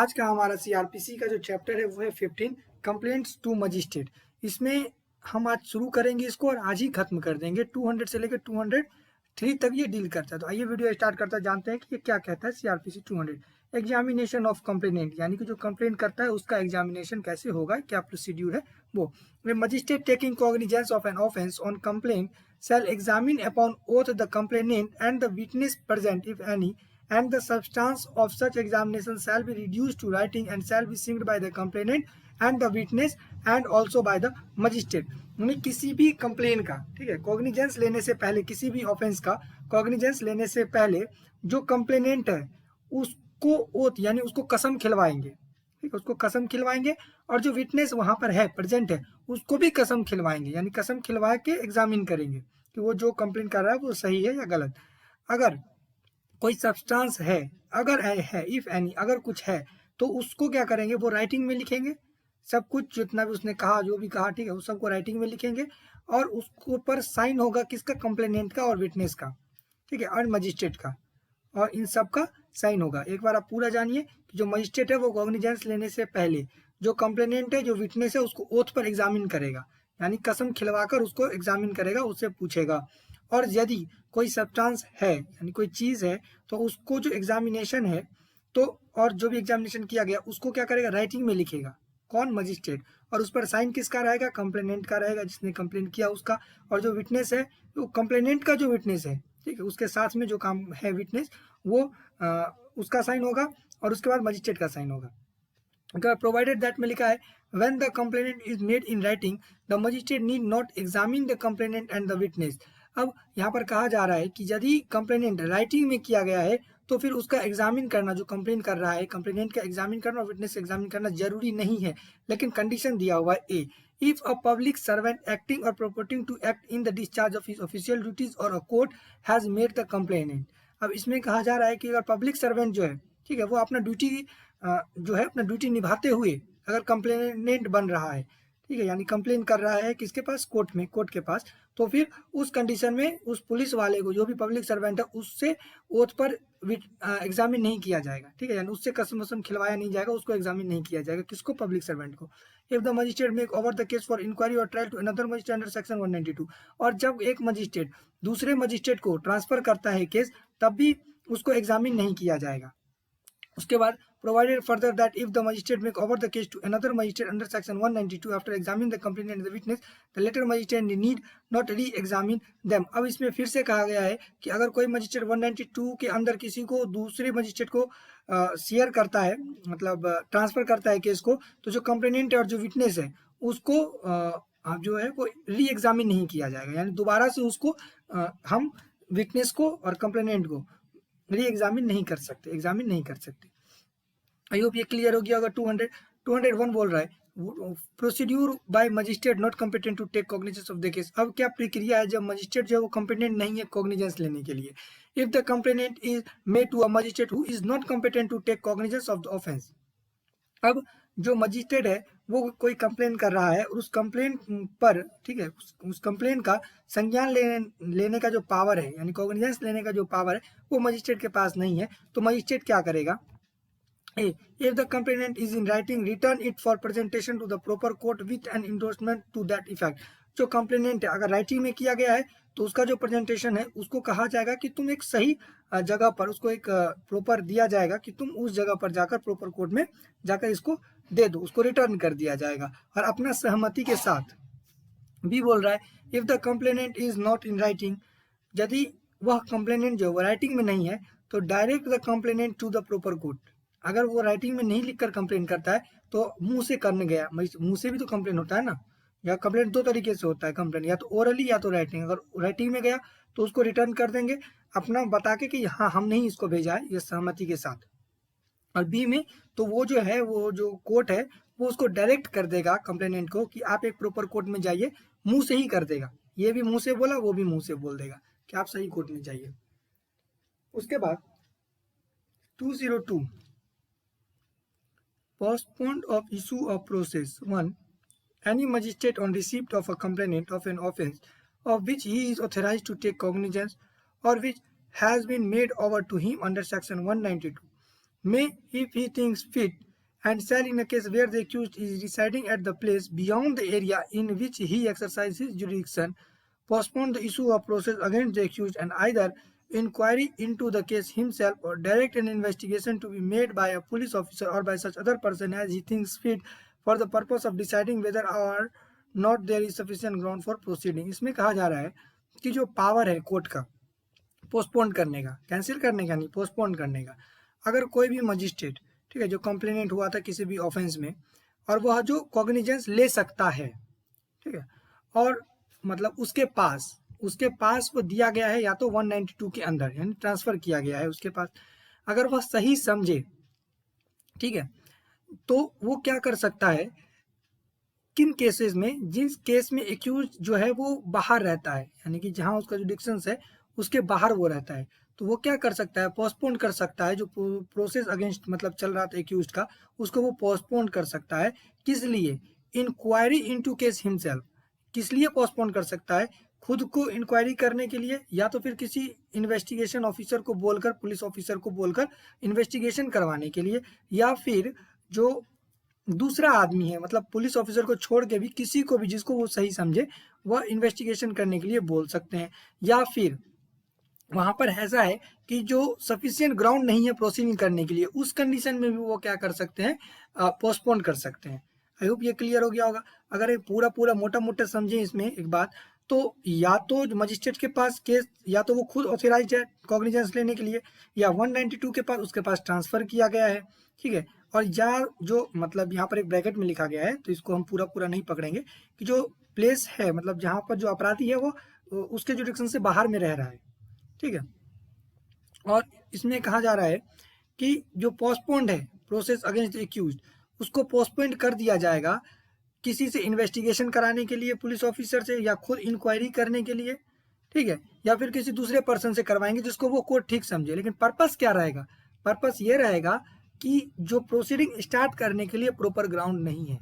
आज का हमारा सीआरपीसी का जो चैप्टर है वो है 15 कंप्लेंट्स टू मजिस्ट्रेट। इसमें हम आज शुरू करेंगे इसको और आज ही खत्म कर देंगे। 200 से लेकर 203 तक ये डील करता है। तो आइए वीडियो स्टार्ट करता है, जानते हैं कि ये क्या कहता है सीआरपीसी 200। एग्जामिनेशन ऑफ कंप्लेनेंट, यानी कि जो कंप्लेंट करता है उसका एग्जामिनेशन कैसे होगा, क्या प्रोसीड्यूर है वो। Magistrate taking cognizance of an offence on complaint shall examine upon oath the complainant and the witness present, if any, and the substance of such examination shall be reduced to writing and shall be signed by the complainant and the witness and also by the magistrate। यानी किसी भी complain का, ठीक है, cognizance लेने से पहले, किसी भी ऑफेंस का कॉग्निजेंस लेने से पहले जो कंप्लेनेंट है उसको ओथ यानी उसको कसम खिलवाएंगे, ठीक है, उसको कसम खिलवाएंगे। और जो विटनेस वहां पर है, प्रेजेंट है, उसको भी कसम खिलवाएंगे, यानी कसम खिलवा के एग्जामिन करेंगे कि वो जो कंप्लेन कर रहा है वो सही है या गलत। अगर कोई सब्सटेंस है, अगर है इफ एनी, अगर कुछ है तो उसको क्या करेंगे, वो राइटिंग में लिखेंगे। सब कुछ जितना भी उसने कहा, जो भी कहा, ठीक है, उस सबको राइटिंग में लिखेंगे और उसके ऊपर साइन होगा किसका, कंप्लेनेंट का और विटनेस का, ठीक है, और मजिस्ट्रेट का, और इन सब का साइन होगा। एक बार आप पूरा जानिए कि जो मजिस्ट्रेट है वो कॉग्निजेंस लेने से पहले जो कंप्लेनेंट है, जो विटनेस है, उसको ओथ पर एग्जामिन करेगा, यानी कसम खिलवाकर उसको एग्जामिन करेगा, उससे पूछेगा। और यदि कोई सब्सटेंस है यानी कोई चीज है तो उसको जो एग्जामिनेशन है, तो और जो भी एग्जामिनेशन किया गया उसको क्या करेगा, राइटिंग में लिखेगा, कौन, मजिस्ट्रेट। और उस पर साइन किसका रहेगा, कंप्लेनेंट का रहेगा, जिसने कंप्लेन किया उसका। और जो विटनेस है, वो कंप्लेनेंट का जो विटनेस है, ठीक है, उसके साथ में जो काम है विटनेस, वो उसका साइन होगा और उसके बाद मजिस्ट्रेट का साइन होगा। प्रोवाइडेड दैट में लिखा है when the complainant is made in writing the magistrate need not examine the complainant and the witness. अब यहाँ पर कहा जा रहा है कि यदि कंप्लेनेंट राइटिंग में किया गया है तो फिर उसका एग्जामिन करना, जो कंप्लेन कर रहा है, कंप्लेनेंट का एग्जामिन करना और विटनेस एग्जामिन करना जरूरी नहीं है। लेकिन कंडीशन दिया हुआ है A, if a public servant acting or purporting to act in the discharge of his official duties or a court has made the complainant. अब इसमें कहा जा रहा है कि अगर पब्लिक सर्वेंट जो है, ठीक है, वो अपना ड्यूटी जो है, अपना ड्यूटी निभाते हुए अगर कंप्लेनेंट बन रहा है, ठीक है, यानी कंप्लेन कर रहा है किसके पास, कोर्ट में, कोर्ट के पास, तो फिर उस कंडीशन में उस पुलिस वाले को, जो भी पब्लिक सर्वेंट है, उससे ओथ पर एग्जामिन नहीं किया जाएगा, ठीक है, यानी उससे कसम वसम खिलवाया नहीं जाएगा, उसको एग्जामिन नहीं किया जाएगा, किसको, पब्लिक सर्वेंट को। If the magistrate make over the case for inquiry or trial to another magistrate under section 192, और जब एक मजिस्ट्रेट दूसरे मजिस्ट्रेट को ट्रांसफर करता है केस, तब भी उसको एग्जामिन नहीं किया जाएगा। उसके बाद provided further that if the magistrate make over the case to another magistrate under section 192 after examining the complainant and the witness, the latter magistrate need not re-examine them। अब इसमें फिर से कहा गया है कि अगर कोई मजिस्ट्रेट 192 के अंदर किसी को दूसरे मजिस्ट्रेट को शेयर करता है, मतलब ट्रांसफर करता है केस को, तो जो कंप्लेनेंट है और जो विटनेस है उसको जो है वो री एग्जामिन नहीं किया जाएगा, यानी दोबारा से उसको हम विटनेस को और कंप्लेनेंट को री एग्जामिन नहीं कर सकते, एग्जामिन नहीं कर सकते। आई होप ये क्लियर हो गया होगा। 201 बोल रहा है procedure by magistrate not competent to take cognizance of the case. अब क्या प्रक्रिया है जब मजिस्ट्रेट जो है वो कॉम्पिटेंट नहीं है कॉग्निजेंस लेने के लिए। If the complainant is made to a magistrate who is not competent to take cognizance of the offence. अब जो मजिस्ट्रेट है वो कोई कंप्लेन कर रहा है, उस कंप्लेन पर, ठीक है, उस कंप्लेन का संज्ञान लेने का जो पावर है, यानी कॉग्निजेंस लेने का जो पावर है, वो मजिस्ट्रेट के पास नहीं है। तो मजिस्ट्रेट क्या करेगा, if the complainant is in writing, return it for presentation to the proper court with an endorsement to that effect। जो कंप्लेनेंट है अगर राइटिंग में किया गया है तो उसका जो प्रेजेंटेशन है उसको कहा जाएगा कि तुम एक सही जगह पर, उसको एक प्रॉपर दिया जाएगा कि तुम उस जगह पर जाकर प्रॉपर कोर्ट में जाकर इसको दे दो, उसको रिटर्न कर दिया जाएगा और अपना सहमति के साथ। भी बोल रहा है if the complainant is not in writing, यदि वह कंप्लेनेंट जो राइटिंग में नहीं है तो direct the complainant to the proper court. अगर वो राइटिंग में नहीं लिखकर कंप्लेन करता है तो मुंह से करने गया, मुंह से भी तो कंप्लेन होता है ना, या कंप्लेन दो तरीके से होता है कंप्लेन, या तो ओरली या तो राइटिंग। अगर राइटिंग में गया तो उसको रिटर्न कर देंगे अपना बता के कि हाँ हमने ही इसको भेजा है, ये सहमति के साथ। और बी में तो वो जो है, वो जो कोर्ट है वो उसको डायरेक्ट कर देगा कंप्लेनेंट को कि आप एक प्रॉपर कोर्ट में जाइए, मुंह से ही कर देगा, ये भी मुंह से बोला वो भी मुंह से बोल देगा कि आप सही कोर्ट में जाइए। उसके बाद 202 postponed of issue of process 1, any magistrate on receipt of a complaint of an offence of which he is authorized to take cognizance or which has been made over to him under section 192 may, if he thinks fit, and shall in a case where the accused is residing at the place beyond the area in which he exercises jurisdiction postpone the issue of process against the accused and either inquiry into the case himself or direct an investigation to be made by a police officer or by such other person as he thinks fit for the purpose of deciding whether or not there is sufficient ground for proceeding। इसमें कहा जा रहा है कि जो power है court का postpone करने का, कैंसिल करने का नहीं, पोस्टपोन करने का, अगर कोई भी मजिस्ट्रेट, ठीक है, जो कंप्लेनेंट हुआ था किसी भी ऑफेंस में और वह जो कॉग्निजेंस ले सकता है, ठीक है, और मतलब उसके पास वो दिया गया है या तो 192 के अंदर यानी ट्रांसफर किया गया है उसके पास, अगर वह सही समझे, ठीक है, तो वो क्या कर सकता है, किन केसेस में, जिस केस में एक्यूज जो है वो बाहर रहता है यानी कि जहां उसका जो डिक्शंस है उसके बाहर वो रहता है, तो वो क्या कर सकता है, पोस्टपोन कर सकता है, जो प्रोसेस अगेंस्ट मतलब चल रहा था एक्यूज का उसको वो पोस्टपोन कर सकता है। किस लिए, इंक्वायरी इनटू केस हिमसेल्फ, किस लिए पोस्टपोन कर सकता है, खुद को इंक्वायरी करने के लिए या तो फिर किसी इन्वेस्टिगेशन ऑफिसर को बोलकर, पुलिस ऑफिसर को बोलकर इन्वेस्टिगेशन करवाने के लिए, या फिर जो दूसरा आदमी है मतलब पुलिस ऑफिसर को छोड़ के भी किसी को भी जिसको वो सही समझे वह इन्वेस्टिगेशन करने के लिए बोल सकते हैं, या फिर वहां पर ऐसा है कि जो सफिशिएंट ग्राउंड नहीं है प्रोसीडिंग करने के लिए, उस कंडीशन में भी वो क्या कर सकते हैं, पोस्टपोन कर सकते हैं। आई होप ये क्लियर हो गया होगा। अगर ये पूरा मोटा मोटा समझे इसमें एक बात, तो या तो मजिस्ट्रेट के पास केस या तो वो खुद ऑथराइज है कॉग्निजेंस लेने के लिए, या 192 के पास उसके पास ट्रांसफर किया गया है, ठीक है, और या जो मतलब यहाँ पर एक ब्रैकेट में लिखा गया है तो इसको हम पूरा नहीं पकड़ेंगे कि जो प्लेस है मतलब जहाँ पर जो अपराधी है वो उसके जुडिक्शन से बाहर में रह रहा है, ठीक है। और इसमें कहा जा रहा है कि जो पोस्टपोन्ड है प्रोसेस अगेंस्ट एक्यूज्ड उसको पोस्टपोन्ड कर दिया जाएगा किसी से इन्वेस्टिगेशन कराने के लिए, पुलिस ऑफिसर से, या खुद इंक्वायरी करने के लिए, ठीक है, या फिर किसी दूसरे पर्सन से करवाएंगे जिसको वो कोर्ट ठीक समझे। लेकिन पर्पस क्या रहेगा, पर्पस ये रहेगा कि जो प्रोसीडिंग स्टार्ट करने के लिए प्रॉपर ग्राउंड नहीं है,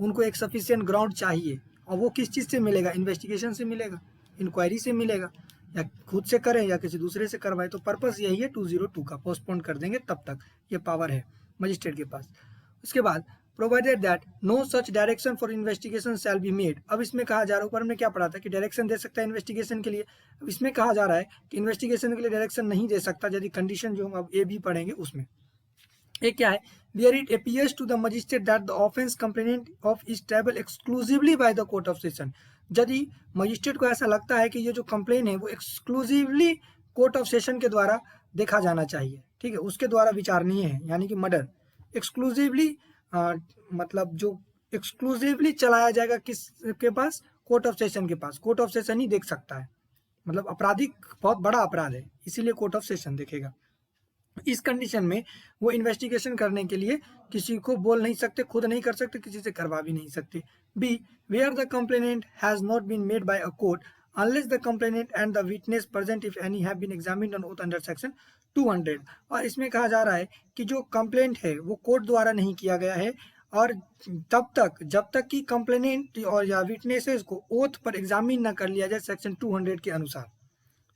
उनको एक सफिशिएंट ग्राउंड चाहिए, और वो किस चीज़ से मिलेगा, इन्वेस्टिगेशन से मिलेगा, इंक्वायरी से मिलेगा, या खुद से करें या किसी दूसरे से करवाए। तो पर्पस यही है 202 का, पोस्टपोन कर देंगे तब तक, ये पावर है मजिस्ट्रेट के पास। उसके बाद provided that no such direction for investigation shall be made. अब इसमें कहा जा रहा है, ऊपर में क्या पढ़ा था कि डायरेक्शन दे सकता है इन्वेस्टिगेशन के लिए, अब इसमें कहा जा रहा है कि इन्वेस्टिगेशन के लिए डायरेक्शन नहीं दे सकता, यदि कंडीशन जो हम अब ये भी पढ़ेंगे उसमें एक क्या है, where it appears to the magistrate that the offense complainant of is tribal exclusively by the court of session। यदि मजिस्ट्रेट को ऐसा लगता है कि ये जो कंप्लेन है वो एक्सक्लूसिवली कोर्ट ऑफ सेशन के द्वारा देखा जाना चाहिए, ठीक है, उसके द्वारा विचारणीय है, यानी कि मर्डर एक्सक्लूसिवली मतलब जो एक्सक्लूसिवली चलाया जाएगा किसके पास, कोर्ट ऑफ सेशन के पास, कोर्ट ऑफ सेशन ही देख सकता है, मतलब आपराधिक बहुत बड़ा अपराध है इसीलिए कोर्ट ऑफ सेशन देखेगा। इस कंडीशन में वो इन्वेस्टिगेशन करने के लिए किसी को बोल नहीं सकते, खुद नहीं कर सकते, किसी से करवा भी नहीं सकते। B where the complainant has not been made by a court unless the complainant and the witness present if any have been examined on oath under section 200। और इसमें कहा जा रहा है कि जो कंप्लेंट है वो कोर्ट द्वारा नहीं किया गया है, और तब तक जब तक कि कंप्लेनेंट और या विटनेसेस को ओथ पर एग्जामिन न कर लिया जाए सेक्शन 200 के अनुसार,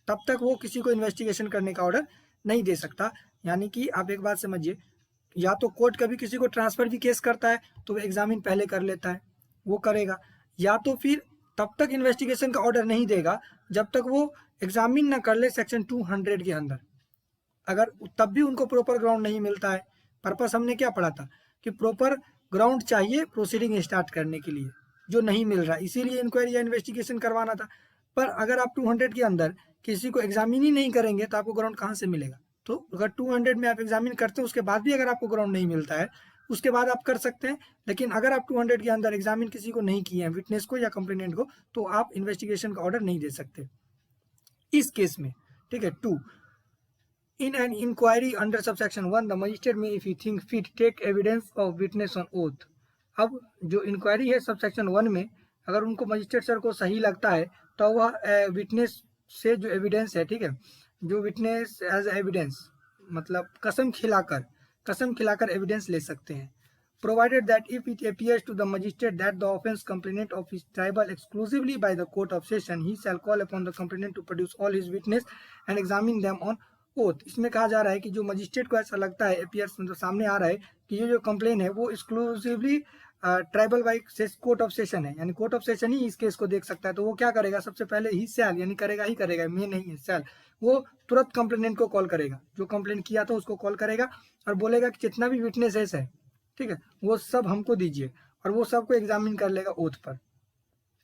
तब तक वो किसी को इन्वेस्टिगेशन करने का ऑर्डर नहीं दे सकता। यानी कि आप एक बात समझिए, या तो कोर्ट कभी किसी को ट्रांसफर भी केस करता है तो वो एग्जामिन पहले कर लेता है, वो करेगा, या तो फिर तब तक इन्वेस्टिगेशन का ऑर्डर नहीं देगा जब तक वो एग्जामिन ना कर ले सेक्शन 200 के अंदर, अगर तब भी उनको प्रॉपर ग्राउंड नहीं मिलता है। पर्पस हमने क्या पढ़ा था कि प्रॉपर ग्राउंड चाहिए प्रोसीडिंग स्टार्ट करने के लिए, जो नहीं मिल रहा, इसीलिए इंक्वायरी या इन्वेस्टिगेशन करवाना था। पर अगर आप 200 के अंदर किसी को एग्जामिन ही नहीं करेंगे तो आपको ग्राउंड कहाँ से मिलेगा। तो अगर 200 में आप एग्जामिन करते हैं उसके बाद भी अगर आपको ग्राउंड नहीं मिलता है उसके बाद आप कर सकते हैं, लेकिन अगर आप 200 के अंदर एग्जामिन किसी को नहीं किए हैं, विटनेस को या कंप्लेनेंट को, तो आप इन्वेस्टिगेशन का ऑर्डर नहीं दे सकते इस केस में, ठीक है। 2 in an inquiry under subsection 1 the magistrate may if he think fit take evidence of witness on oath. अब जो इंक्वायरी है सबसेक्शन 1 में, अगर उनको मजिस्ट्रेट सर को सही लगता है तो वह विटनेस से जो एविडेंस है, ठीक है, जो विटनेस एज एविडेंस मतलब कसम खिलाकर एविडेंस ले सकते हैं। Provided that if it appears to the magistrate that the offence complainant of is triable exclusively by the court of session he shall call upon the complainant to produce all his witness and examine them on oath. इसमें कहा जा रहा है कि जो magistrate को ऐसा लगता है, अपीयर्स मतलब सामने आ रहा है कि ये जो कंप्लेन है वो exclusively tribal by court of session है, यानी कोर्ट ऑफ सेशन ही इस केस को देख सकता है। तो वो क्या करेगा, सबसे पहले ही शैल, यानी करेगा ही करेगा, मैं नहीं है शैल, वो तुरंत कंप्लेनेंट को कॉल करेगा, जो कंप्लेन किया था उसको कॉल करेगा और बोलेगा कि जितना भी विटनेसेस है, ठीक है, वो सब हमको दीजिए, और वो सबको एग्जामिन कर लेगा ओथ पर,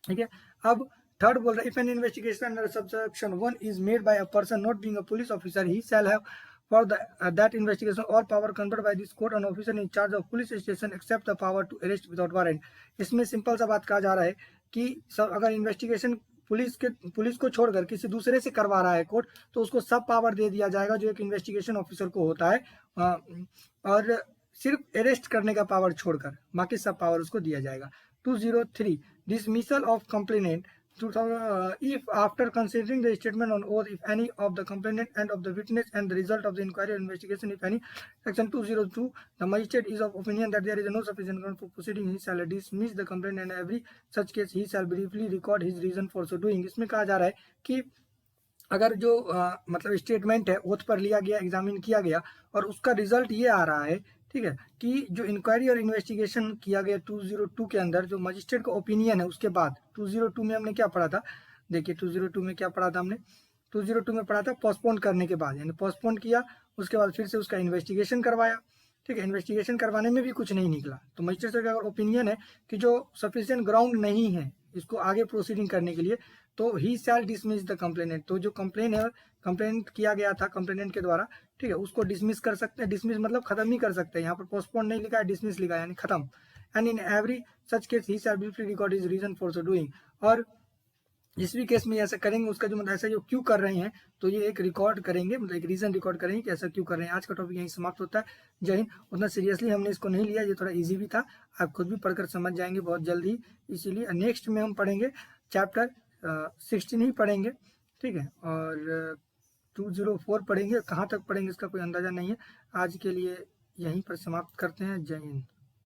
ठीक है। अब थर्ड बोल रहा है, if N investigation under subsection 1 is made by a person not being a police officer, he shall have for that investigation all power conferred by this court on officer in charge of police station except the power to arrest without warrant। इसमें simple सा बात कहा जा रहा है कि सब अगर इन्वेस्टिगेशन पुलिस को छोड़कर किसी दूसरे से करवा रहा है कोर्ट, तो उसको सब पावर दे दिया जाएगा जो एक इन्वेस्टिगेशन ऑफिसर को होता है, और सिर्फ अरेस्ट करने का पावर छोड़कर बाकी सब पावर उसको दिया जाएगा। 203 dismissal of complainant if after considering the statement on oath, if any of the complainant and of the witness and the result of the inquiry or investigation, if any, section 202, the magistrate is of opinion that there is no sufficient ground for proceeding, he shall dismiss the complaint and every such case he shall briefly record his reason for so doing। इसमें कहा जा रहा है कि अगर जो मतलब statement है ओथ पर लिया गया, एग्जामिन किया गया और उसका रिजल्ट ये आ रहा है, ठीक है, कि जो इंक्वायरी और इन्वेस्टिगेशन किया गया 202 के अंदर जो मजिस्ट्रेट का ओपिनियन है उसके बाद, 202 में हमने क्या पढ़ा था, देखिए 202 में क्या पढ़ा था हमने, 202 में पढ़ा था पोस्टपोन करने के बाद, यानी पोस्टपोन किया, उसके बाद फिर से उसका इन्वेस्टिगेशन करवाया, ठीक है, इन्वेस्टिगेशन करवाने में भी कुछ नहीं निकला, तो मजिस्ट्रेट का अगर ओपिनियन है कि जो सफिशिएंट ग्राउंड नहीं है इसको आगे प्रोसीडिंग करने के लिए, तो ही शैल डिसमिस द कंप्लेनेंट, तो जो कंप्लेन है, कंप्लेंट किया गया था कंप्लेनेंट के द्वारा, ठीक है, उसको डिसमिस कर सकते हैं, डिसमिस मतलब खत्म ही कर सकते हैं, यहाँ पर पोस्टपोन नहीं लिखा है, डिसमिस लिखा है, यानी खत्म। And in every such case he shall briefly record his reason for so doing, और जिस भी केस में ऐसा करेंगे उसका जो मतलब ऐसा जो क्यों कर रहे हैं, तो ये एक रिकॉर्ड करेंगे, मतलब एक रीजन रिकॉर्ड करेंगे कि ऐसा क्यों कर रहे हैं। आज का टॉपिक यहीं समाप्त होता है। जय हिंद। उतना सीरियसली हमने इसको नहीं लिया, ये थोड़ा इजी भी था, आप खुद भी पढ़कर समझ जाएंगे बहुत जल्दी, इसीलिए नेक्स्ट में हम पढ़ेंगे चैप्टर 16 ही पढ़ेंगे, ठीक है, और 204 पढ़ेंगे, कहाँ तक पढ़ेंगे इसका कोई अंदाजा नहीं है। आज के लिए यहीं पर समाप्त करते हैं। जय हिंद।